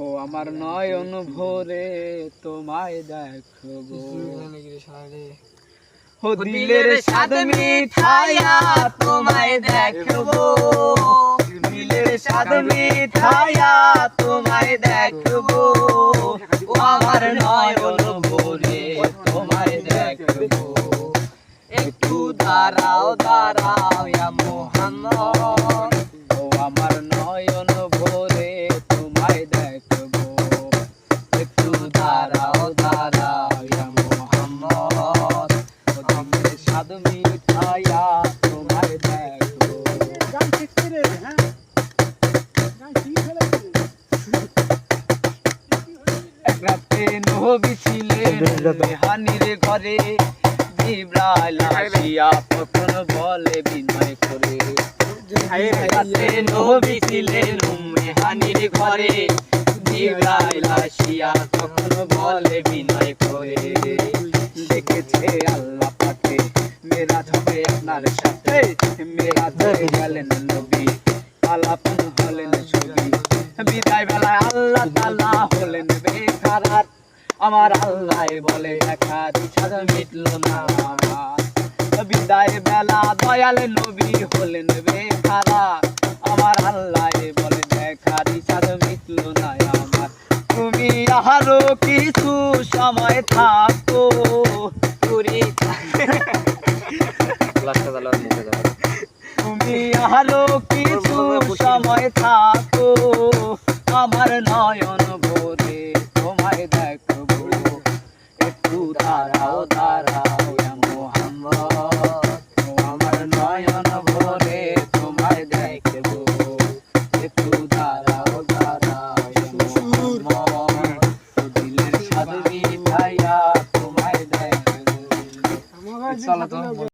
ও আমার নয়ন ভরে তোমায় দেখবো, ও দিলের স্বাদ মিঠাইয়া তোমায় দেখবো, দিলের স্বাদ মিঠাইয়া তোমায় দেখবো, ও আমার নয়ন ভরে তোমায় দেখবো। একটু দাঁড়াও দাঁড়াও ইয়া মুহাম্মদ, ও আমার নয়ন ভরে তোমায় দেখবো। একটু দাঁড়াও দাঁড়াও ইয়া মুহাম্মদ, ও দিলের স্বাদ মিঠাইয়া তোমায় দেখবো। এক রাতে নবী ছিলেন মেহানির ঘরে, জিবরাইল আসিয়া তখন বলে বিনয় করে। রাতে নবী ছিলেন মেহানির ঘরে, জিবরাইল আসিয়া তখন বলে বিনয় করে। দেখেছে আল্লাহ পাকে মেরাজ হবে আপনার সাথে, মেরাজে গেলেন নবী আলাপন হলেন ছবি। বিদায় বেলায় আল্লাহ তাআলা হলেন বেকারার, আমার আল্লাহ বলে দেখা ইচ্ছা মিটলো না আমার। বিদায় বেলা দয়াল নবী হলেন বেকারার, আমার আল্লাহ বলে দেখা ইচ্ছা মিটলো না আমার। তুমি আরো কিছু সময় থাকো, তুমি আরো কিছু সময় থাকো, আমার নয়ন ভরে তোমায় দেখবো। একটু দাঁড়াও দাঁড়াও ইয়া মুহাম্মদ, ও আমার নয়ন ভরে তোমায় দেখবো। একটু দাঁড়াও দাঁড়াও ইয়া মুহাম্মদ, ও দিলের স্বাদ মিঠাইয়া তোমায় দেখবো। চলো তো।